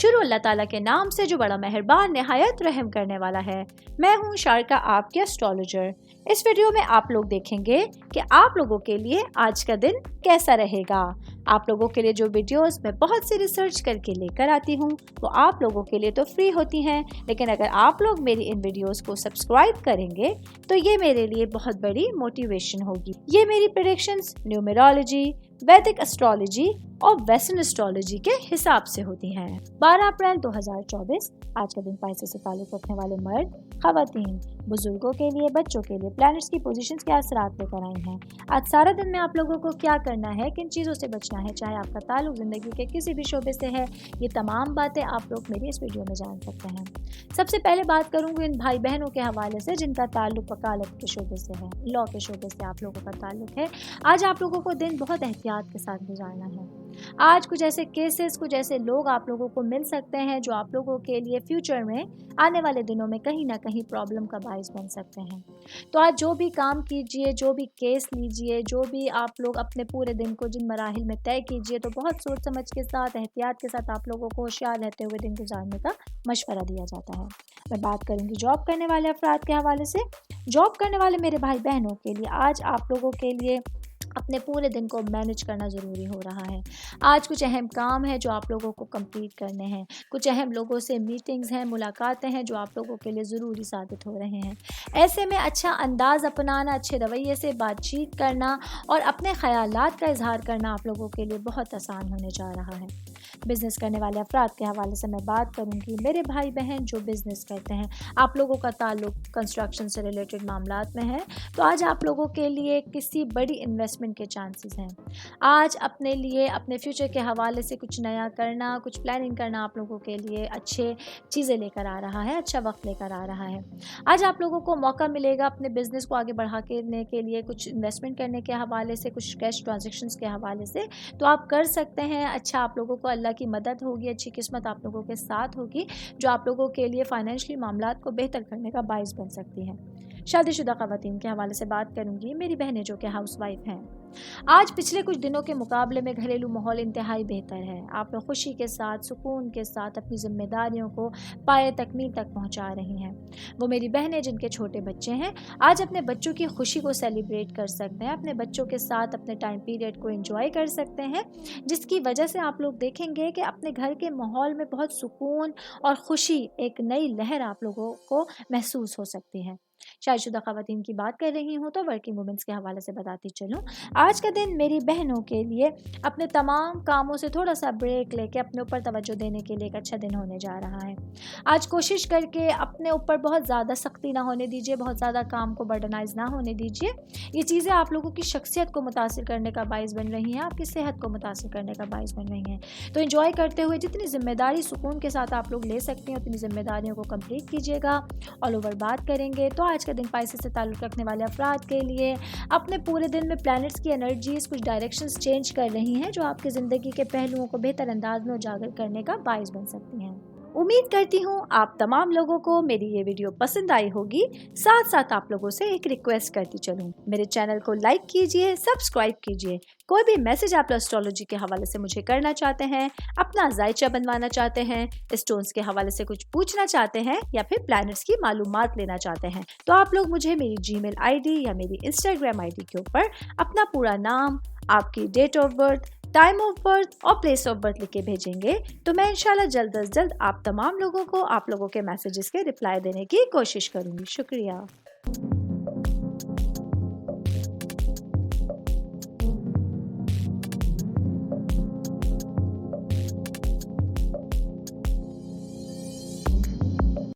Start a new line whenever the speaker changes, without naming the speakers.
شروع اللہ تعالیٰ کے نام سے جو بڑا مہربان نہایت رحم کرنے والا ہے۔ میں ہوں شارکا، آپ کے اسٹرالوجر۔ اس ویڈیو میں آپ لوگ دیکھیں گے کہ آپ لوگوں کے لیے آج کا دن کیسا رہے گا۔ آپ لوگوں کے لیے جو ویڈیوز میں بہت سی ریسرچ کر کے لے کر آتی ہوں وہ آپ لوگوں کے لیے تو فری ہوتی ہیں، لیکن اگر آپ لوگ میری ان ویڈیوز کو سبسکرائب کریں گے تو یہ میرے لیے بہت بڑی موٹیویشن ہوگی۔ یہ میری پریڈکشنز نیومرولوجی، ویدک اسٹرالوجی اور ویسٹرن اسٹرالوجی کے حساب سے ہوتی ہیں۔ 12 اپریل 2024 آج کا دن پائسس سے تعلق رکھنے والے مرد، خواتین، بزرگوں کے لیے، بچوں کے لیے پلانٹس کی پوزیشنز کے اثرات لے کر آئے ہیں۔ آج سارا دن میں آپ لوگوں کو کیا کرنا ہے، کن چیزوں سے بچنا ہے، چاہے آپ کا تعلق زندگی کے کسی بھی شعبے سے ہے، یہ تمام باتیں آپ لوگ میری اس ویڈیو میں جان سکتے ہیں۔ سب سے پہلے بات کروں گی ان بھائی بہنوں کے حوالے سے جن کا تعلق وکالت کے شعبے سے ہے، لاء کے شعبے سے آپ لوگوں کا تعلق ہے۔ آج آپ لوگوں کو دن بہت احتیاط کے ساتھ گزارنا ہے۔ آج کچھ ایسے کیسز، کچھ ایسے لوگ آپ لوگوں کو مل سکتے ہیں جو آپ لوگوں کے لیے فیوچر میں آنے والے دنوں میں کہیں نہ کہیں پرابلم کا باعث بن سکتے ہیں۔ تو آج جو بھی کام کیجئے، جو بھی کیس لیجئے، جو بھی آپ لوگ اپنے پورے دن کو جن مراحل میں طے کیجئے، تو بہت سوچ سمجھ کے ساتھ، احتیاط کے ساتھ آپ لوگوں کو ہوشیار رہتے ہوئے دن گزارنے کا مشورہ دیا جاتا ہے۔ میں بات کروں گی جاب کرنے والے افراد کے حوالے سے۔ جاب کرنے والے میرے بھائی بہنوں کے لیے آج آپ لوگوں کے لیے اپنے پورے دن کو مینج کرنا ضروری ہو رہا ہے۔ آج کچھ اہم کام ہیں جو آپ لوگوں کو کمپلیٹ کرنے ہیں، کچھ اہم لوگوں سے میٹنگز ہیں، ملاقاتیں ہیں جو آپ لوگوں کے لیے ضروری ثابت ہو رہے ہیں۔ ایسے میں اچھا انداز اپنانا، اچھے رویے سے بات چیت کرنا اور اپنے خیالات کا اظہار کرنا آپ لوگوں کے لیے بہت آسان ہونے جا رہا ہے۔ بزنس کرنے والے افراد کے حوالے سے میں بات کروں گی، میرے بھائی بہن جو بزنس کرتے ہیں، آپ لوگوں کا تعلق کنسٹرکشن سے ریلیٹڈ معاملات میں ہے، تو آج آپ لوگوں کے لیے کسی بڑی انویسٹمنٹ کے چانسز ہیں۔ آج اپنے لیے، اپنے فیوچر کے حوالے سے کچھ نیا کرنا، کچھ پلاننگ کرنا آپ لوگوں کے لیے اچھے چیزیں لے کر آ رہا ہے، اچھا وقت لے کر آ رہا ہے۔ آج آپ لوگوں کو موقع ملے گا اپنے بزنس کو آگے بڑھانے کے لیے، کچھ انویسٹمنٹ کرنے کے حوالے سے، کچھ کیش ٹرانزیکشنز کے حوالے سے، تو آپ کر سکتے ہیں۔ اچھا آپ لوگوں کو اللہ کی مدد ہوگی، اچھی قسمت آپ لوگوں کے ساتھ ہوگی جو آپ لوگوں کے لیے فائنینشلی معاملات کو بہتر کرنے کا باعث بن سکتی ہے۔ شادی شدہ خواتین کے حوالے سے بات کروں گی، میری بہنیں جو کہ ہاؤس وائف ہیں۔ آج پچھلے کچھ دنوں کے مقابلے میں گھریلو ماحول انتہائی بہتر ہے۔ آپ لوگ خوشی کے ساتھ، سکون کے ساتھ اپنی ذمہ داریوں کو پائے تکمیل تک پہنچا رہی ہیں۔ وہ میری بہنیں جن کے چھوٹے بچے ہیں، آج اپنے بچوں کی خوشی کو سیلیبریٹ کر سکتے ہیں، اپنے بچوں کے ساتھ اپنے ٹائم پیریڈ کو انجوائے کر سکتے ہیں، جس کی وجہ سے آپ لوگ دیکھیں گے کہ اپنے گھر کے ماحول میں بہت سکون اور خوشی، ایک نئی لہر آپ لوگوں کو محسوس ہو سکتی ہے۔ شادی شدہ خواتین کی بات کر رہی ہوں تو ورکنگ وومنس کے حوالے سے بتاتی چلوں، آج کا دن میری بہنوں کے لیے اپنے تمام کاموں سے تھوڑا سا بریک لے کے اپنے اوپر توجہ دینے کے لیے ایک اچھا دن ہونے جا رہا ہے۔ آج کوشش کر کے اپنے اوپر بہت زیادہ سختی نہ ہونے دیجیے، بہت زیادہ کام کو برڈنائز نہ ہونے دیجیے۔ یہ چیزیں آپ لوگوں کی شخصیت کو متاثر کرنے کا باعث بن رہی ہیں، آپ کی صحت کو متاثر کرنے کا باعث بن رہی ہیں۔ تو انجوائے کرتے ہوئے جتنی ذمہ داری سکون کے ساتھ آپ لوگ لے سکتے ہیں اتنی ذمہ داریوں کو کمپلیٹ کیجیے گا۔ آل اوور بات کریں گے تو آج کا دن پائسس سے تعلق رکھنے والے افراد کے لیے اپنے پورے دن میں پلانٹس کی انرجیز کچھ ڈائریکشنز چینج کر رہی ہیں جو آپ کی زندگی کے پہلوؤں کو بہتر انداز میں اجاگر کرنے کا باعث بن سکتی ہیں۔ امید کرتی ہوں آپ تمام لوگوں کو میری یہ ویڈیو پسند آئی ہوگی۔ ساتھ ساتھ آپ لوگوں سے ایک ریکویسٹ کرتی چلوں، میرے چینل کو لائک کیجئے، سبسکرائب کیجئے۔ کوئی بھی میسج آپ اسٹرالوجی کے حوالے سے مجھے کرنا چاہتے ہیں، اپنا ذائچہ بنوانا چاہتے ہیں، اسٹونز کے حوالے سے کچھ پوچھنا چاہتے ہیں یا پھر پلانٹس کی معلومات لینا چاہتے ہیں، تو آپ لوگ مجھے میری جی میل آئی ڈی یا میری انسٹاگرام آئی ڈی کے اوپر اپنا پورا نام، آپ کی date of birth, time of birth اور پلیس آف برتھ لکھ کے بھیجیں گے تو میں انشاءاللہ جلد از جلد آپ تمام لوگوں کو آپ لوگوں کے میسیجز کے رپلائی دینے کی کوشش کروں گی۔ شکریہ۔